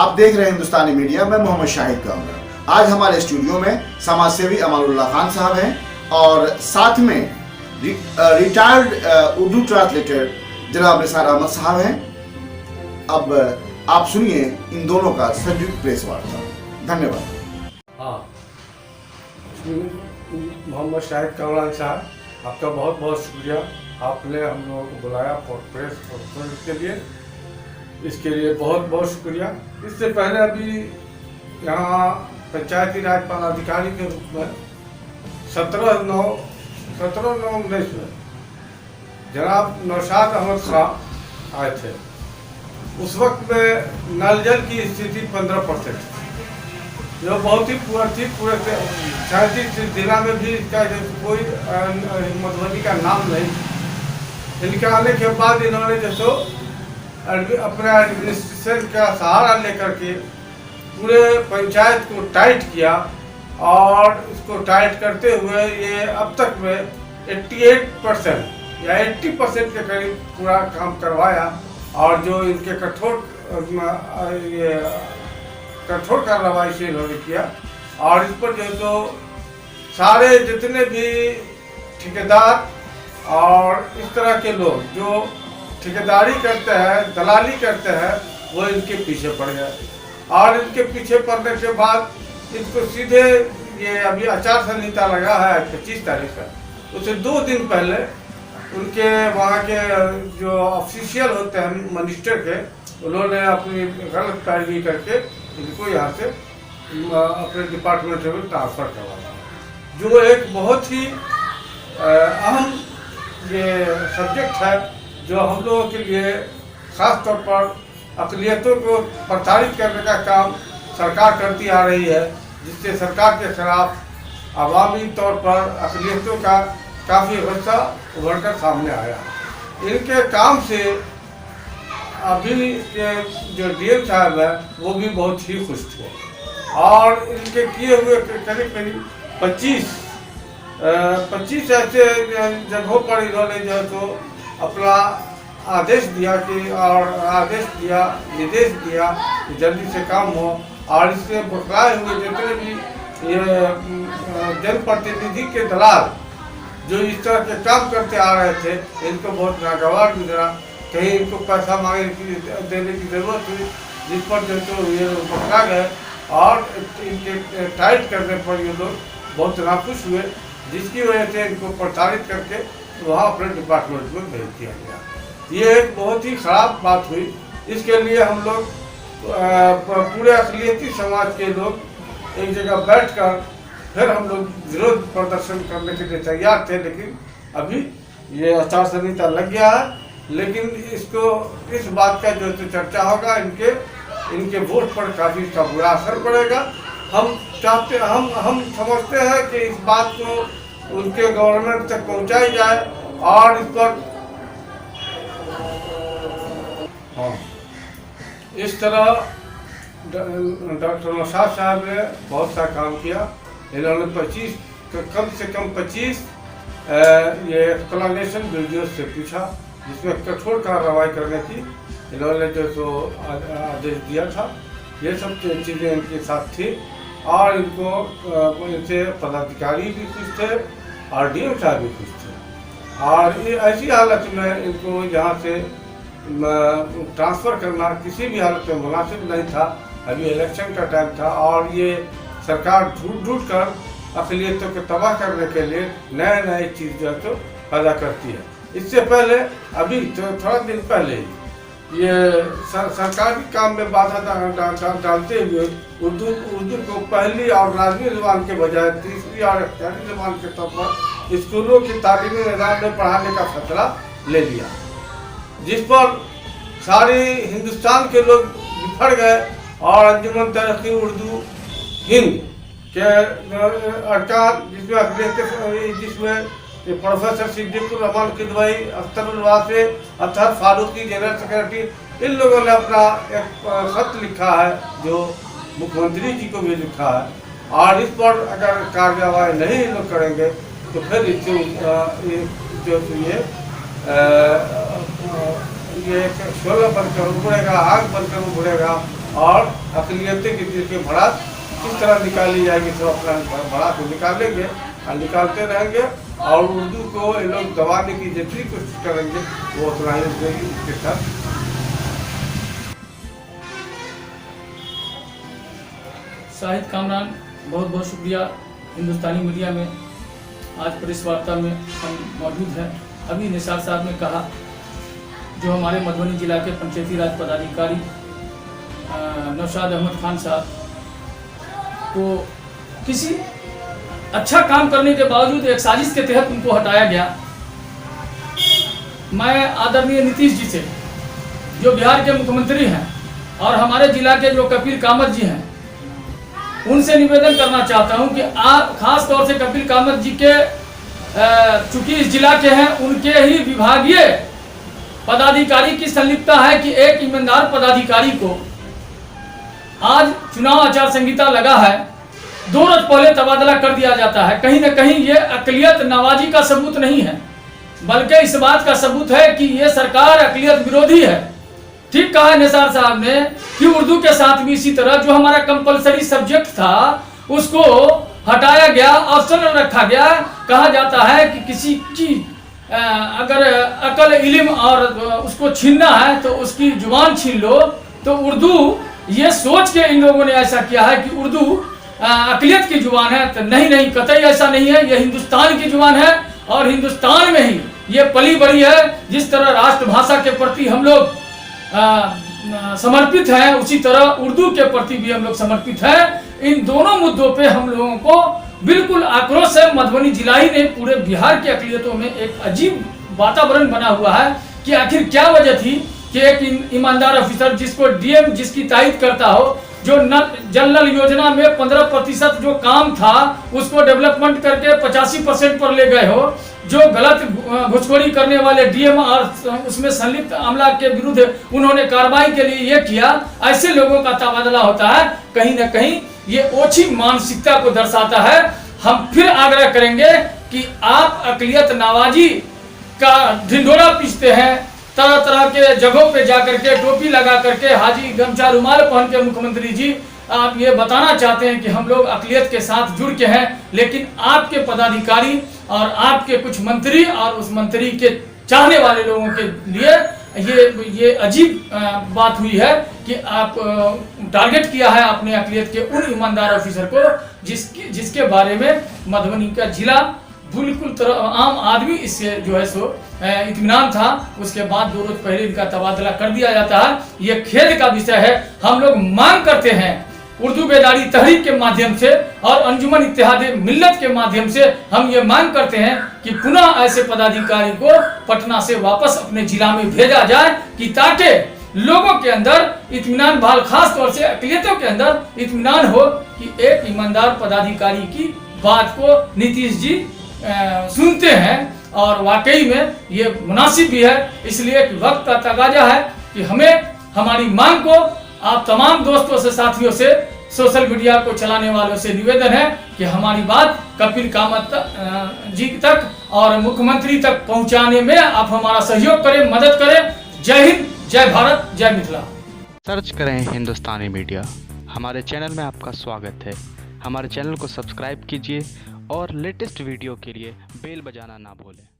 आप देख रहे हैं हिंदुस्तानी मीडिया। मैं मोहम्मद शाहिद कामरा। आज हमारे स्टूडियो में समाज सेवी अमानुल्लाह खान साहब हैं और साथ में रिटायर्ड उर्दू ट्रांसलेटर जनाब निसार अहमद साहब हैं। अब आप सुनिए इन दोनों का संयुक्त प्रेस वार्ता। धन्यवाद। हाँ, मोहम्मद शाहिद कामरा साहब, आपका बहुत बहुत शुक्रिया। आपने हम लोगों को बुलाया प्रेस कॉन्फ्रेंस के लिए, इसके लिए बहुत बहुत शुक्रिया। इससे पहले अभी यहाँ पंचायती राज पदाधिकारी के रूप में 17/9/19 में जनाब नौशाद अहमद खां आए थे। उस वक्त में नल जल की स्थिति 15% जो बहुत ही पुअर थी। पूरे 37 जिला में भी इसका कोई मधुबनी का नाम नहीं। इनके आने के बाद इन्होंने जैसो अपने एडमिनिस्ट्रेशन का सहारा लेकर के पूरे पंचायत को टाइट किया और इसको टाइट करते हुए ये अब तक में 88% या 80% के करीब पूरा काम करवाया। और जो इनके कठोर कार्रवाई से इन्होंने किया। और इस पर जो तो सारे जितने भी ठेकेदार और इस तरह के लोग जो ठेकेदारी करते हैं, दलाली करते हैं, वो इनके पीछे पड़ गए। और इनके पीछे पड़ने के बाद इनको सीधे ये अभी आचार संहिता लगा है 25 तारीख का, उससे 2 दिन पहले उनके वहाँ के जो ऑफिशियल होते हैं मिनिस्टर के, उन्होंने अपनी गलत पैरवी करके इनको यहाँ से अपने डिपार्टमेंट में ट्रांसफ़र करवाया, जो एक बहुत ही अहम ये सब्जेक्ट है जो हम लोगों के लिए ख़ास तौर पर अक़लियतों को प्रताड़ित करने का काम सरकार करती आ रही है, जिससे सरकार के खिलाफ अवामी तौर पर अक़लियतों का काफ़ी गुस्सा उभर कर सामने आया। इनके काम से अभी जो डीएम साहब है वो भी बहुत ही खुश थे। और इनके किए हुए करीब 25 ऐसे जगहों पर इन्होंने जो तो अपना आदेश दिया कि निर्देश दिया कि जल्दी से काम हो। और इससे बकाए हुए जितने भी ये जनप्रतिनिधि के दलाल जो इस तरह के काम करते आ रहे थे, इनको बहुत नागवार गुजरा। कहीं इनको पैसा देने की ज़रूरत हुई, जिस पर जो तो ये पकड़ा गए और इनके टाइट करने पर ये लोग बहुत नाखुश हुए, जिसकी वजह से इनको प्रताड़ित करके वहाँ अपने डिपार्टमेंट में भेज दिया गया। ये एक बहुत ही ख़राब बात हुई। इसके लिए हम लोग पूरे अक़लियती समाज के लोग एक जगह बैठकर फिर हम लोग विरोध प्रदर्शन करने के लिए तैयार थे। लेकिन अभी ये आचार संहिता लग गया है, लेकिन इसको इस बात का जो तो चर्चा होगा, इनके वोट पर काफ़ी इसका बुरा असर पड़ेगा। हम समझते हैं कि इस बात को उनके गवर्नमेंट तक पहुंचाई जाए और इस पर इस तरह डॉक्टर नौशाद साहब ने बहुत सा काम किया। इन्होंने कम से कम 25 ये एक्सप्लेनेशन वीडियो से पूछा, जिसमें कठोर कार्रवाई करने की इन्होंने जो तो आदेश दिया था। ये सब चीज़ें इनके साथ थी और इनसे पदाधिकारी भी खुश थे और डीएम साहब भी खुश थे। और ये ऐसी हालत में इनको यहाँ से ट्रांसफ़र करना किसी भी हालत में मुनासिब नहीं था। अभी इलेक्शन का टाइम था और ये सरकार ढूंढ कर अक़लियतों को तबाह करने के लिए नए चीज़ जो है तो पैदा करती है। इससे पहले अभी थोड़ा दिन पहले ये सरकारी काम में बाधा डालते हुए उर्दू को पहली और लाजमी ज़ुबान के बजाय तीसरी और इख्तियारी ज़ुबान के तौर पर स्कूलों की तालीमी निज़ाम में पढ़ाने का फैसला ले लिया, जिस पर सारे हिंदुस्तान के लोग बिफर गए। और अंजुमन तरक्की उर्दू हिंद के अरकान जिसमें प्रोफेसर सिद्दीकुर रहमान किदवई, अख्तरुल वासी, अतहर फारूकी जनरल सेक्रेटरी, इन लोगों ने अपना एक खत लिखा है जो मुख्यमंत्री जी को भी लिखा है। और इस पर अगर कार्रवाई नहीं लोग करेंगे तो फिर ये शोला बनकर उभरेगा, आग बनकर उभरेगा और अकलियतें की दिल के भड़ास किस तरह निकाली जाएगी, सब अपना भड़ास को निकालेंगे और निकालते रहेंगे और उर्दू को ये लोग दबाने की जितनी कोशिश करेंगे वो उतना ही उठेगी इसके साथ। शाहिद कामरान, बहुत बहुत शुक्रिया। हिंदुस्तानी मीडिया में आज प्रेस वार्ता में हम मौजूद हैं। अभी निसार साहब ने कहा, जो हमारे मधुबनी जिला के पंचायती राज पदाधिकारी नौशाद अहमद खान साहब को किसी अच्छा काम करने के बावजूद एक साजिश के तहत उनको हटाया गया। मैं आदरणीय नीतीश जी से, जो बिहार के मुख्यमंत्री हैं, और हमारे जिला के जो कपिल कामत जी हैं, उनसे निवेदन करना चाहता हूं कि आप खास तौर से कपिल कामत जी के चूंकि इस जिला के हैं, उनके ही विभागीय पदाधिकारी की संलिप्तता है कि एक ईमानदार पदाधिकारी को आज चुनाव आचार संहिता लगा है, 2 रोज पहले तबादला कर दिया जाता है। कहीं न कहीं ये अकलियत नवाजी का सबूत नहीं है, बल्कि इस बात का सबूत है कि ये सरकार अकलियत विरोधी है। ठीक कहा है निसार साहब ने कि उर्दू के साथ भी इसी तरह जो हमारा कंपलसरी सब्जेक्ट था उसको हटाया गया, ऑप्शनल रखा गया। कहा जाता है कि किसी की अगर अकल इल्म और उसको छीनना है तो उसकी जुबान छीन लो। तो उर्दू, ये सोच के इन लोगों ने ऐसा किया है कि उर्दू अकलियत की जुबान है। तो नहीं, कतई ऐसा नहीं है। यह हिंदुस्तान की जुबान है और हिंदुस्तान में ही ये पली बड़ी है। जिस तरह राष्ट्रभाषा के प्रति हम लोग समर्पित हैं, उसी तरह उर्दू के प्रति भी हम लोग समर्पित हैं। इन दोनों मुद्दों पे हम लोगों को बिल्कुल आक्रोश है। मधुबनी जिला ही ने पूरे बिहार की अकलियतों में एक अजीब वातावरण बना हुआ है कि आखिर क्या वजह थी कि एक ईमानदार ऑफिसर जिसको डीएम जिसकी तारीफ करता हो, जो जल नल योजना में 15% जो काम था उसको डेवलपमेंट करके 85% पर ले गए हो, जो गलत घुसखोरी करने वाले डीएम और उसमें संलिप्त अमला के विरुद्ध उन्होंने कार्रवाई के लिए ये किया, ऐसे लोगों का तबादला होता है। कहीं न कहीं ये ओछी मानसिकता को दर्शाता है। हम फिर आग्रह करेंगे कि आप अकलियत नवाजी का ढिंढोरा पीसते हैं, तरह तरह के जगहों पे जाकर के टोपी लगा करके, हाजी गमछा रुमाल पहन के मुख्यमंत्री जी आप ये बताना चाहते हैं कि हम लोग अकलियत के साथ जुड़ के हैं, लेकिन आपके पदाधिकारी और आपके कुछ मंत्री और उस मंत्री के चाहने वाले लोगों के लिए ये अजीब बात हुई है कि आप टारगेट किया है अपने अकलियत के उन ईमानदार ऑफिसर को जिसके बारे में मधुबनी का जिला बिल्कुल आम आदमी इससे जो है सो इत्मीनान था। उसके बाद 2 रोज पहले इनका तबादला कर दिया जाता है। ये खेद का विषय है। हम लोग मांग करते हैं उर्दू बेदारी तहरीक के माध्यम से और अंजुमन इत्तेहादे मिल्लत के माध्यम से हम ये मांग करते हैं कि पुनः ऐसे पदाधिकारी को पटना से वापस अपने जिला में भेजा जाए कि ताकि लोगों के अंदर इत्मीनान बहाल, खास तौर से अकलियतों के अंदर इत्मीनान हो कि एक ईमानदार पदाधिकारी की बात को नीतीश जी सुनते हैं और वाकई में ये मुनासिब भी है। इसलिए वक्त का तकाजा है कि हमें हमारी मांग को आप तमाम दोस्तों से, साथियों से, सोशल मीडिया को चलाने वालों से निवेदन है कि हमारी बात कपिल कामत जी तक और मुख्यमंत्री तक पहुंचाने में आप हमारा सहयोग करें, मदद करें। जय हिंद, जय भारत, जय मिथिला। सर्च करें हिंदुस्तानी मीडिया। हमारे चैनल में आपका स्वागत है। हमारे चैनल को सब्सक्राइब कीजिए और लेटेस्ट वीडियो के लिए बेल बजाना ना भूलें।